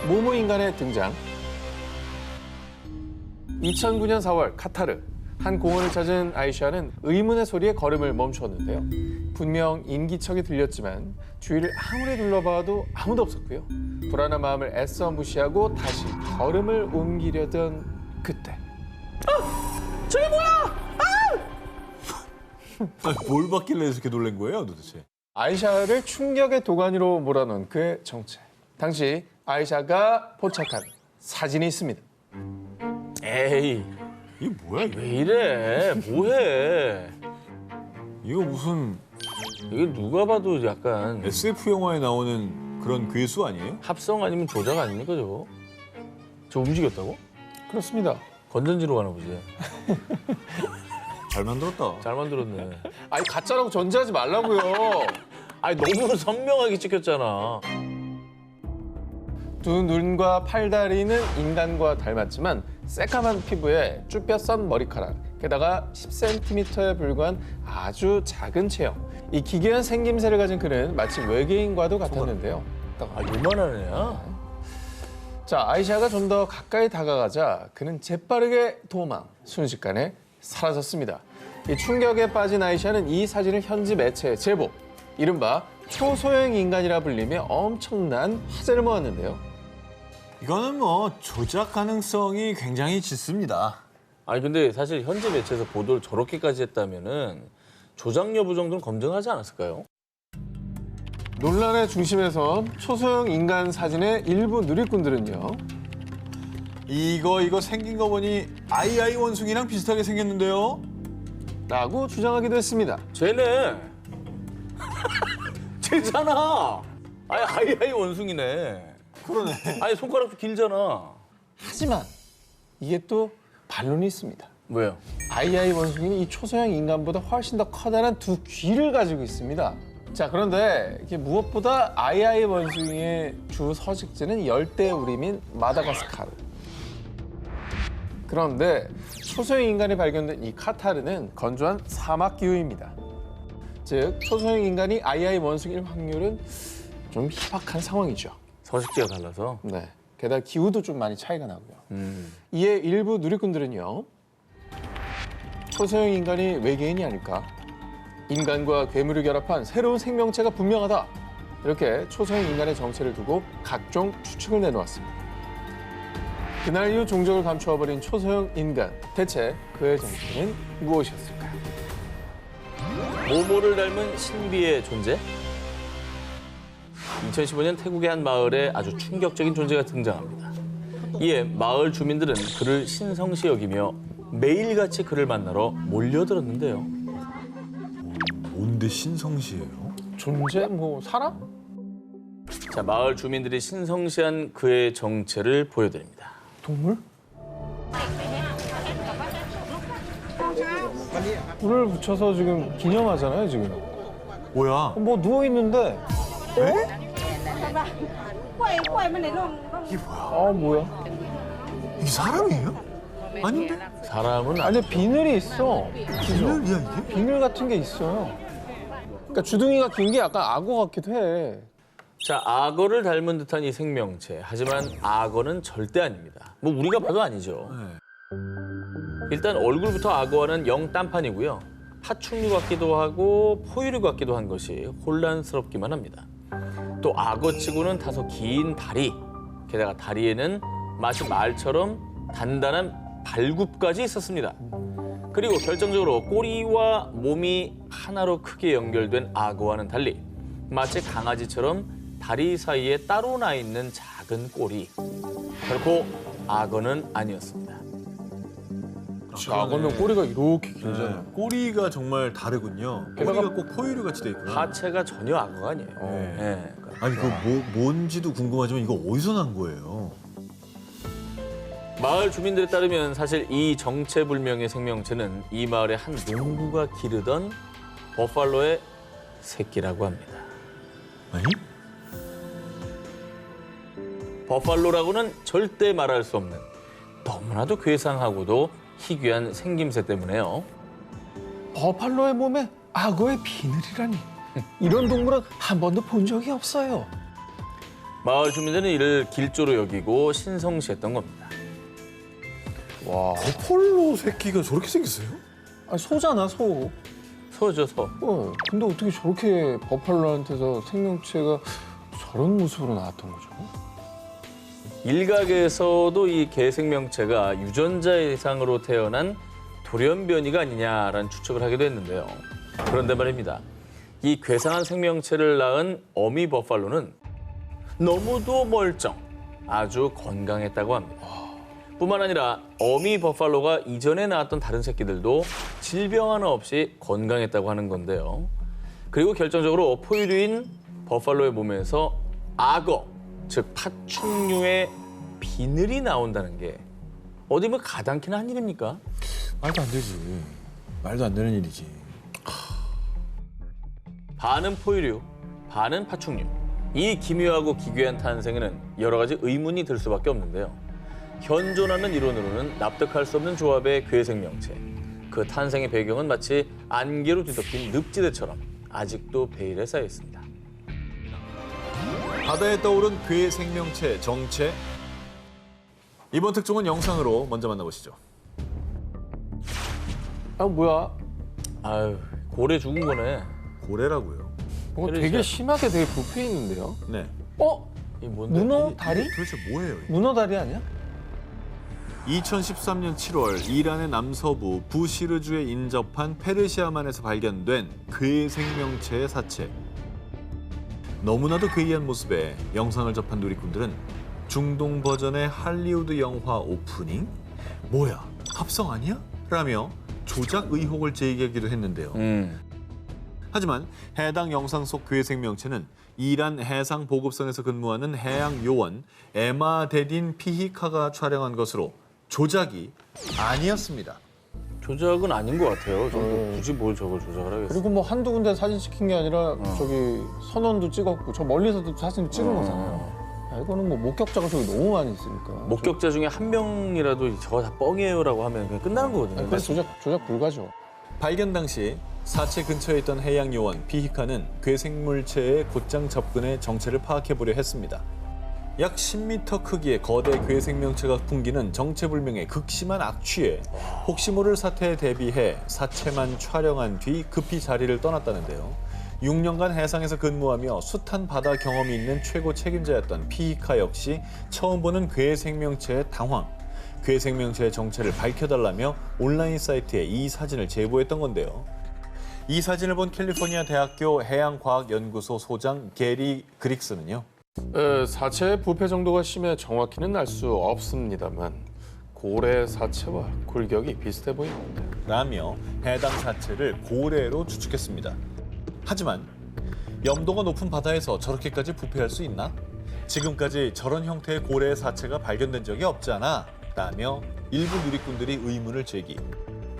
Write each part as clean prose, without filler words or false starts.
모모 인간의 등장. 2009년 4월 카타르. 한 공원을 찾은 아이샤는 의문의 소리에 걸음을 멈추었는데요. 분명 인기척이 들렸지만 주위를 아무리 둘러봐도 아무도 없었고요. 불안한 마음을 애써 무시하고 다시 걸음을 옮기려던 그때. 저게 뭐야? 아니, 뭘 받길래 이렇게 놀란 거예요, 도대체? 아이샤를 충격의 도가니로 몰아넣은 그의 정체. 당시 아이샤가 포착한 사진이 있습니다. 에이, 이게 뭐야, 이게? 왜 이래? 뭐해? 이거 무슨 이게 누가 봐도 약간 SF 영화에 나오는 그런 괴수 아니에요? 합성 아니면 조작 아닙니까, 저거? 저 움직였다고? 그렇습니다. 건전지로 가나 보지. 잘 만들었다. 잘 만들었네. 아니 가짜라고 전제하지 말라고요. 아니, 너무 선명하게 찍혔잖아. 두 눈과 팔다리는 인간과 닮았지만 새까만 피부에 쭈뼛선 머리카락, 게다가 10cm에 불과한 아주 작은 체형. 이 기괴한 생김새를 가진 그는 마치 외계인과도 같았는데요. 아, 요만한 애야? 자, 아이샤가 좀 더 가까이 다가가자 그는 재빠르게 도망, 순식간에 사라졌습니다. 이 충격에 빠진 아이샤는 이 사진을 현지 매체에 제보, 이른바 초소형 인간이라 불리며 엄청난 화제를 모았는데요. 이거는 뭐 조작 가능성이 굉장히 짙습니다. 아니, 근데 사실 현지 매체에서 보도를 저렇게까지 했다면은 조작 여부 정도는 검증하지 않았을까요? 논란의 중심에서 초소형 인간 사진의 일부 누리꾼들은요. 이거 생긴 거 보니 아이아이 원숭이랑 비슷하게 생겼는데요? 라고 주장하기도 했습니다. 쟤네. 쟤잖아. 아이 원숭이네. 그러네. 아니, 손가락도 길잖아. 하지만 이게 또 반론이 있습니다. 왜요? 아이아이 원숭이는 이 초소형 인간보다 훨씬 더 커다란 두 귀를 가지고 있습니다. 자, 그런데 이게 무엇보다 아이아이 원숭이의 주 서식지는 열대우림인 마다가스카르. 그런데 초소형 인간이 발견된 이 카타르는 건조한 사막 기후입니다. 즉, 초소형 인간이 아이아이 원숭이일 확률은 좀 희박한 상황이죠. 서식지가 달라서. 네. 게다가 기후도 좀 많이 차이가 나고요. 이에 일부 누리꾼들은요. 초소형 인간이 외계인이 아닐까? 인간과 괴물을 결합한 새로운 생명체가 분명하다. 이렇게 초소형 인간의 정체를 두고 각종 추측을 내놓았습니다. 그날 이후 종적을 감추어버린 초소형 인간. 대체 그의 정체는 무엇이었을까요? 모모를 닮은 신비의 존재? 2015년 태국의 한 마을에 아주 충격적인 존재가 등장합니다. 이에 마을 주민들은 그를 신성시 여기며 매일같이 그를 만나러 몰려들었는데요. 뭔데 신성시예요? 존재? 뭐 사람? 자, 마을 주민들이 신성시한 그의 정체를 보여드립니다. 동물? 불을 붙여서 지금 기념하잖아요, 지금. 뭐야? 뭐 누워있는데. quay quay bên này luôn 이게 뭐야? 아, 뭐야? 이게 사람이에요? 아닌데? 사람은 아니, 비늘이 있어. 비늘이야 이게? 비늘 같은 게 있어요. 그러니까 주둥이가 긴 게 약간 악어 같기도 해. 자, 악어를 닮은 듯한 이 생명체. 하지만 악어는 절대 아닙니다. 뭐 우리가 봐도 아니죠. 일단 얼굴부터 악어와는 영 딴판이고요. 파충류 같기도 하고 포유류 같기도 한 것이 혼란스럽기만 합니다. 또 악어치고는 다소 긴 다리, 게다가 다리에는 마치 말처럼 단단한 발굽까지 있었습니다. 그리고 결정적으로 꼬리와 몸이 하나로 크게 연결된 악어와는 달리 마치 강아지처럼 다리 사이에 따로 나 있는 작은 꼬리. 결코 악어는 아니었습니다. 악어는 꼬리가 이렇게 길잖아. 네. 꼬리가 정말 다르군요. 게다가 꼬리가 꼭 포유류 같이 돼 있구나. 하체가 전혀 악어가 아니에요. 네. 네. 아니 그 뭔지도 궁금하지만 이거 어디서 난 거예요? 마을 주민들에 따르면 사실 이 정체불명의 생명체는 이 마을의 한 농부가 기르던 버팔로의 새끼라고 합니다. 아니? 버팔로라고는 절대 말할 수 없는 너무나도 괴상하고도 희귀한 생김새 때문에요. 버팔로의 몸에 악어의 비늘이라니. 이런 동물은 한 번도 본 적이 없어요. 마을 주민들은 이를 길조로 여기고 신성시했던 겁니다. 와, 버팔로 새끼가 저렇게 생겼어요? 아니, 소잖아, 소. 소죠, 소. 근데 어떻게 저렇게 버팔로한테서 생명체가 저런 모습으로 나왔던 거죠? 일각에서도 이 개 생명체가 유전자 이상으로 태어난 돌연변이가 아니냐라는 추측을 하기도 했는데요. 그런데 말입니다. 이 괴상한 생명체를 낳은 어미 버팔로는 너무도 멀쩡, 아주 건강했다고 합니다. 뿐만 아니라 어미 버팔로가 이전에 낳았던 다른 새끼들도 질병 하나 없이 건강했다고 하는 건데요. 그리고 결정적으로 포유류인 버팔로의 몸에서 악어, 즉 파충류의 비늘이 나온다는 게 어디 뭐 가당키나 한 일입니까? 말도 안 되지. 말도 안 되는 일이지. 반은 포유류, 반은 파충류. 이 기묘하고 기괴한 탄생에는 여러 가지 의문이 들 수밖에 없는데요. 현존하는 이론으로는 납득할 수 없는 조합의 괴 생명체. 그 탄생의 배경은 마치 안개로 뒤덮인 늪지대처럼 아직도 베일에 쌓여 있습니다. 바다에 떠오른 괴 생명체 정체. 이번 특종은 영상으로 먼저 만나보시죠. 아, 뭐야? 아유, 고래 죽은 거네. 고래라고요. 되게 그러죠. 심하게 되게 부패 있는데요? 네. 이 뭔데? 문어 다리? 도대체 뭐예요? 이게? 문어 다리 아니야? 2013년 7월 이란의 남서부 부시르주에 인접한 페르시아만에서 발견된 괴 생명체의 사체. 너무나도 괴이한 모습에 영상을 접한 누리꾼들은 중동 버전의 할리우드 영화 오프닝? 뭐야, 합성 아니야? 라며 조작 의혹을 제기하기도 했는데요. 하지만 해당 영상 속 괴 생명체는 이란 해상 보급선에서 근무하는 해양 요원 에마데딘 피히카가 촬영한 것으로 조작이 아니었습니다. 조작은 아닌 것 같아요. 저도 굳이 뭘 저걸 조작을 하겠어요. 그리고 뭐 한두 군데 사진 찍힌 게 아니라 저기 선원도 찍었고 저 멀리서도 사진 찍은 거잖아요. 아, 이거는 뭐 목격자가 저기 너무 많이 있으니까. 목격자 중에 한 명이라도 저거 다 뻥이에요라고 하면 그냥 끝나는 거거든요. 아니, 그건 조작 불가죠. 발견 당시 사체 근처에 있던 해양 요원 피히카는 괴생물체의 곧장 접근해 정체를 파악해보려 했습니다. 약 10m 크기의 거대 괴생명체가 풍기는 정체불명의 극심한 악취에 혹시 모를 사태에 대비해 사체만 촬영한 뒤 급히 자리를 떠났다는데요. 6년간 해상에서 근무하며 숱한 바다 경험이 있는 최고 책임자였던 피히카 역시 처음 보는 괴생명체의 당황. 괴생명체의 정체를 밝혀달라며 온라인 사이트에 이 사진을 제보했던 건데요. 이 사진을 본 캘리포니아 대학교 해양과학연구소 소장 게리 그릭스는요. 사체의 부패 정도가 심해 정확히는 알 수 없습니다만 고래 사체와 골격이 비슷해 보입니다. 라며 해당 사체를 고래로 추측했습니다. 하지만 염도가 높은 바다에서 저렇게까지 부패할 수 있나? 지금까지 저런 형태의 고래의 사체가 발견된 적이 없잖아. 라며 일부 누리꾼들이 의문을 제기.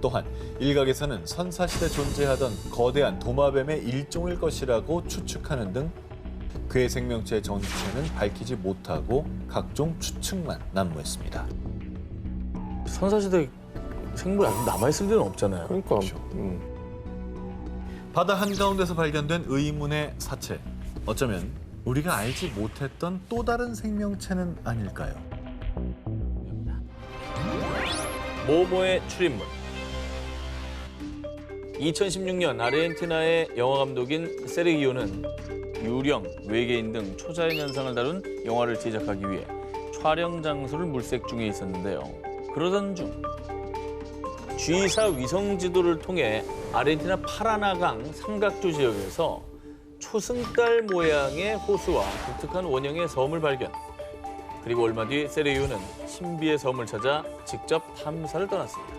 또한 일각에서는 선사시대 존재하던 거대한 도마뱀의 일종일 것이라고 추측하는 등 괴 생명체의 정체는 밝히지 못하고 각종 추측만 난무했습니다. 선사시대 생물 아직 남아있을 리는 없잖아요. 그러니까 바다 한가운데서 발견된 의문의 사체. 어쩌면 우리가 알지 못했던 또 다른 생명체는 아닐까요? 모모의 출입문. 2016년 아르헨티나의 영화 감독인 세르기오는 유령, 외계인 등 초자연 현상을 다룬 영화를 제작하기 위해 촬영 장소를 물색 중에 있었는데요. 그러던 중 G사 위성 지도를 통해 아르헨티나 파라나강 삼각조 지역에서 초승달 모양의 호수와 독특한 원형의 섬을 발견. 그리고 얼마 뒤 세르기오는 신비의 섬을 찾아 직접 탐사를 떠났습니다.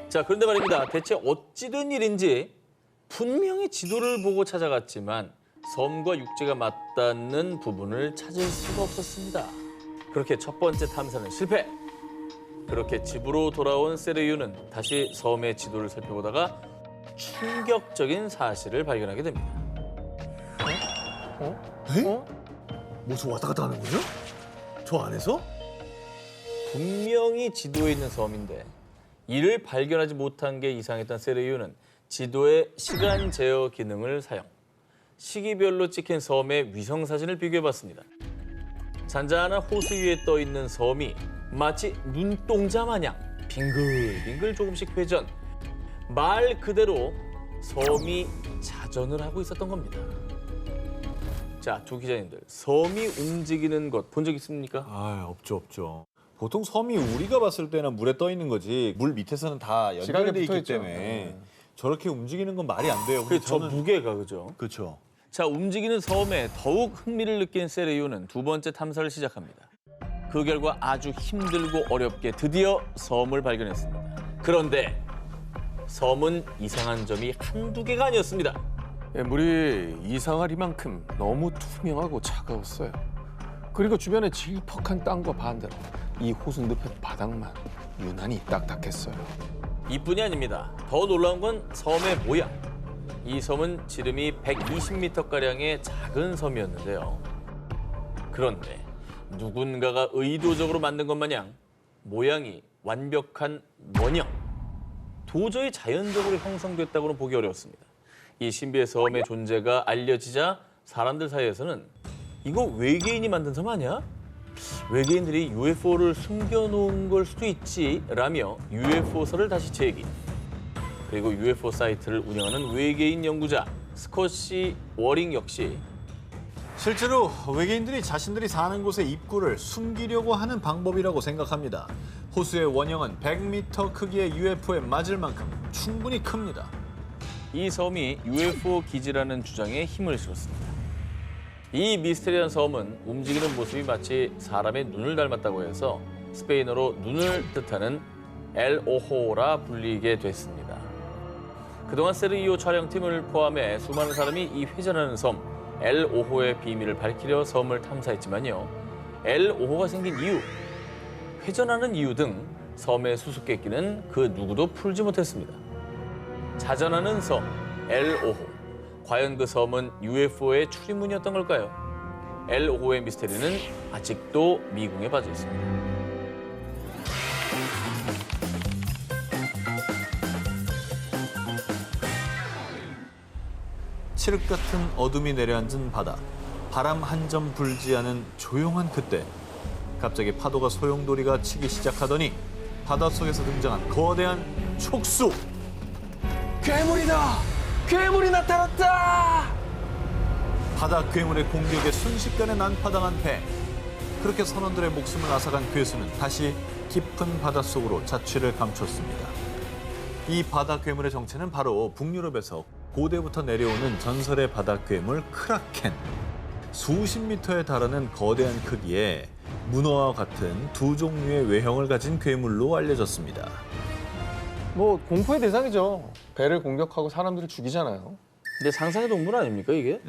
자, 그런데 말입니다. 대체 어찌 된 일인지 분명히 지도를 보고 찾아갔지만 섬과 육지가 맞닿는 부분을 찾을 수가 없었습니다. 그렇게 첫 번째 탐사는 실패. 그렇게 집으로 돌아온 세르기오는 다시 섬의 지도를 살펴보다가 충격적인 사실을 발견하게 됩니다. 뭐 저 왔다 갔다 하는 거죠? 저 안에서? 분명히 지도에 있는 섬인데 이를 발견하지 못한 게 이상했던 세르기오는 지도의 시간 제어 기능을 사용. 시기별로 찍힌 섬의 위성 사진을 비교해봤습니다. 잔잔한 호수 위에 떠 있는 섬이 마치 눈동자 마냥 빙글빙글 조금씩 회전. 말 그대로 섬이 자전을 하고 있었던 겁니다. 자, 두 기자님들, 섬이 움직이는 것 본 적 있습니까? 아, 없죠. 보통 섬이 우리가 봤을 때는 물에 떠 있는 거지 물 밑에서는 다 지각에 연결돼 있기 붙어있죠. 때문에 저렇게 움직이는 건 말이 안 돼요. 근데 저 무게가 그죠? 그렇죠. 자, 움직이는 섬에 더욱 흥미를 느낀 세르요는 두 번째 탐사를 시작합니다. 그 결과 아주 힘들고 어렵게 드디어 섬을 발견했습니다. 그런데 섬은 이상한 점이 한두 개가 아니었습니다. 예, 물이 이상하리만큼 너무 투명하고 차가웠어요. 그리고 주변에 질퍽한 땅과 반대로 이 호수 늪의 바닥만 유난히 딱딱했어요. 이뿐이 아닙니다. 더 놀라운 건 섬의 모양. 이 섬은 지름이 120m가량의 작은 섬이었는데요. 그런데 누군가가 의도적으로 만든 것 마냥 모양이 완벽한 원형. 도저히 자연적으로 형성됐다고는 보기 어려웠습니다. 이 신비의 섬의 존재가 알려지자 사람들 사이에서는 이거 외계인이 만든 섬 아니야? 외계인들이 UFO를 숨겨놓은 걸 수도 있지라며 UFO설을 다시 제기. 그리고 UFO 사이트를 운영하는 외계인 연구자 스콧시 워링 역시 실제로 외계인들이 자신들이 사는 곳의 입구를 숨기려고 하는 방법이라고 생각합니다. 호수의 원형은 100m 크기의 UFO에 맞을 만큼 충분히 큽니다. 이 섬이 UFO 기지라는 주장에 힘을 실었습니다. 이 미스테리한 섬은 움직이는 모습이 마치 사람의 눈을 닮았다고 해서 스페인어로 눈을 뜻하는 엘 오호라 불리게 됐습니다. 그동안 세르이오 촬영팀을 포함해 수많은 사람이 이 회전하는 섬 엘 오호의 비밀을 밝히려 섬을 탐사했지만요. 엘 오호가 생긴 이유, 회전하는 이유 등 섬의 수수께끼는 그 누구도 풀지 못했습니다. 자전하는 섬, 엘 오호. 과연 그 섬은 UFO의 출입문이었던 걸까요? 엘 오호의 미스테리는 아직도 미궁에 빠져 있습니다. 칠흑 같은 어둠이 내려앉은 바다. 바람 한 점 불지 않은 조용한 그때. 갑자기 파도가 소용돌이가 치기 시작하더니 바닷속에서 등장한 거대한 촉수. 괴물이다! 괴물이 나타났다! 바다 괴물의 공격에 순식간에 난파당한 배. 그렇게 선원들의 목숨을 앗아간 괴수는 다시 깊은 바닷속으로 자취를 감췄습니다. 이 바다 괴물의 정체는 바로 북유럽에서 고대부터 내려오는 전설의 바다 괴물 크라켄. 수십 미터에 달하는 거대한 크기에 문어와 같은 두 종류의 외형을 가진 괴물로 알려졌습니다. 뭐 공포의 대상이죠. 배를 공격하고 사람들을 죽이잖아요. 근데 상상의 동물 아닙니까, 이게?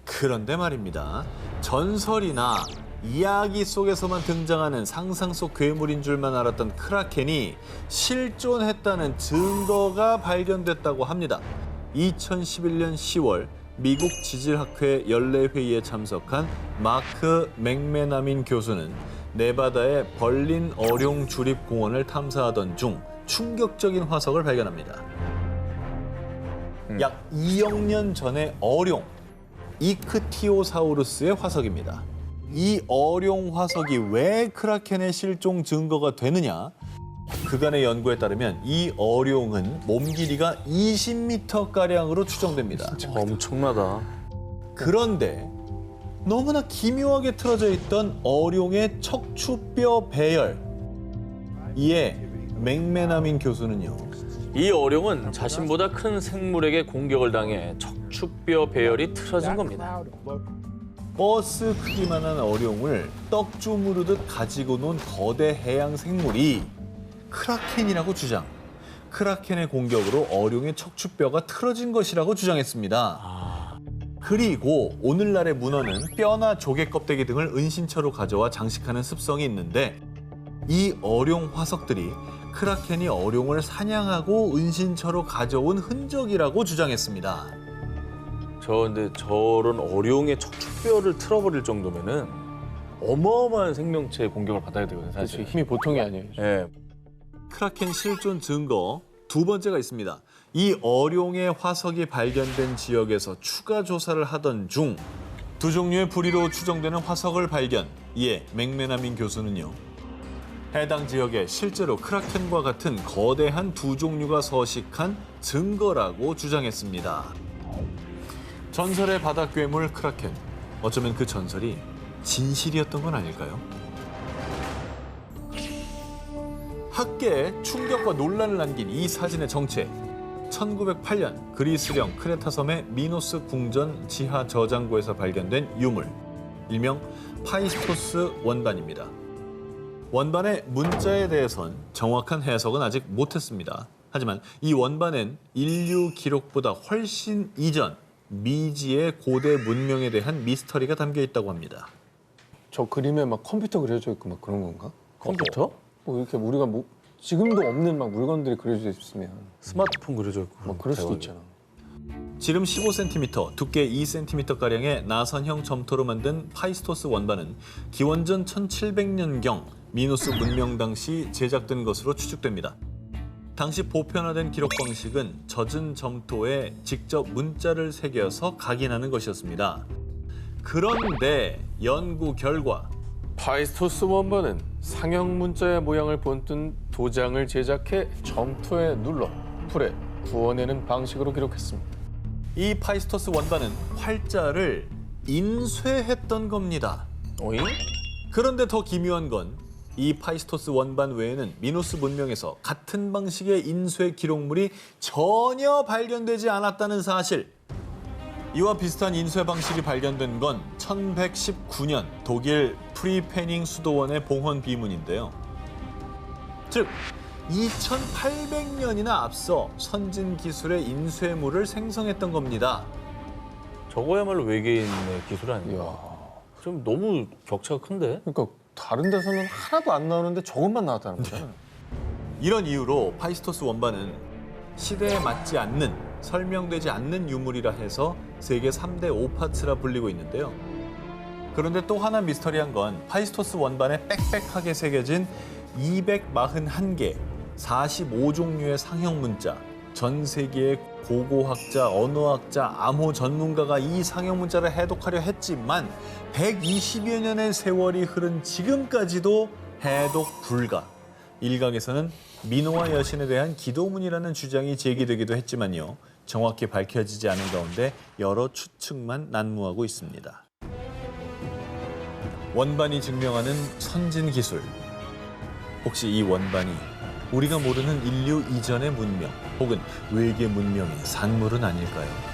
그런데 말입니다. 전설이나 이야기 속에서만 등장하는 상상 속 괴물인 줄만 알았던 크라켄이 실존했다는 증거가 발견됐다고 합니다. 2011년 10월 미국 지질학회 연례회의에 참석한 마크 맥메나민 교수는 네바다의 벌린 어룡 주립공원을 탐사하던 중 충격적인 화석을 발견합니다. 약 2억 년 전의 어룡, 이크티오사우루스의 화석입니다. 이 어룡 화석이 왜 크라켄의 실종 증거가 되느냐? 그간의 연구에 따르면 이 어룡은 몸 길이가 20m가량으로 추정됩니다. 엄청나다. 그런데 너무나 기묘하게 틀어져 있던 어룡의 척추뼈 배열. 이에 맥메나민 교수는요. 이 어룡은 자신보다 큰 생물에게 공격을 당해 척추뼈 배열이 틀어진 겁니다. 버스 크기만한 어룡을 떡주무르듯 가지고 논 거대 해양 생물이 크라켄이라고 주장. 크라켄의 공격으로 어룡의 척추뼈가 틀어진 것이라고 주장했습니다. 그리고 오늘날의 문어는 뼈나 조개 껍데기 등을 은신처로 가져와 장식하는 습성이 있는데 이 어룡 화석들이 크라켄이 어룡을 사냥하고 은신처로 가져온 흔적이라고 주장했습니다. 근데 저런 어룡의 척추뼈를 틀어버릴 정도면은 어마어마한 생명체의 공격을 받아야 되거든요, 사실. 그렇죠. 힘이 보통이 아니에요. 예. 크라켄 실존 증거 두 번째가 있습니다. 이 어룡의 화석이 발견된 지역에서 추가 조사를 하던 중 두 종류의 부리로 추정되는 화석을 발견. 이에 맥메나민 교수는요. 해당 지역에 실제로 크라켄과 같은 거대한 두 종류가 서식한 증거라고 주장했습니다. 전설의 바다 괴물 크라켄. 어쩌면 그 전설이 진실이었던 건 아닐까요? 학계에 충격과 논란을 남긴 이 사진의 정체. 1908년 그리스령 크레타섬의 미노스 궁전 지하 저장고에서 발견된 유물. 일명 파이스토스 원반입니다. 원반의 문자에 대해선 정확한 해석은 아직 못했습니다. 하지만 이 원반엔 인류 기록보다 훨씬 이전 미지의 고대 문명에 대한 미스터리가 담겨 있다고 합니다. 저 그림에 막 컴퓨터 그려져 있고 막 그런 건가? 컴퓨터? 뭐 이렇게 우리가 뭐 지금도 없는 막 물건들이 그려져 있으면 스마트폰 그려져 있고. 막 그럴 수도 대박이야. 있잖아. 지름 15cm, 두께 2cm가량의 나선형 점토로 만든 파이스토스 원반은 기원전 1700년경 미노스 문명 당시 제작된 것으로 추측됩니다. 당시 보편화된 기록 방식은 젖은 점토에 직접 문자를 새겨서 각인하는 것이었습니다. 그런데 연구 결과 파이스토스 원반은 상형 문자의 모양을 본뜬 도장을 제작해 점토에 눌러 풀에 구워내는 방식으로 기록했습니다. 이 파이스토스 원반은 활자를 인쇄했던 겁니다. 어잉? 그런데 더 기묘한 건 이 파이스토스 원반 외에는 미노스 문명에서 같은 방식의 인쇄 기록물이 전혀 발견되지 않았다는 사실. 이와 비슷한 인쇄 방식이 발견된 건 1119년 독일 프리페닝 수도원의 봉헌 비문인데요. 즉 2800년이나 앞서 선진 기술의 인쇄물을 생성했던 겁니다. 저거야말로 외계인의 기술 아니야? 이야. 좀 너무 격차가 큰데? 그러니까 다른 데서는 하나도 안 나오는데 저것만 나왔다는 거잖아. 이런 이유로 파이스토스 원반은 시대에 맞지 않는, 설명되지 않는 유물이라 해서 세계 3대 오파츠라 불리고 있는데요. 그런데 또 하나 미스터리한 건 파이스토스 원반에 빽빽하게 새겨진 241개, 45종류의 상형 문자. 전 세계의 고고학자, 언어학자, 암호 전문가가 이 상형 문자를 해독하려 했지만 120여 년의 세월이 흐른 지금까지도 해독 불가. 일각에서는 민호와 여신에 대한 기도문이라는 주장이 제기되기도 했지만요. 정확히 밝혀지지 않은 가운데 여러 추측만 난무하고 있습니다. 원반이 증명하는 선진 기술. 혹시 이 원반이 우리가 모르는 인류 이전의 문명 혹은 외계 문명의 산물은 아닐까요?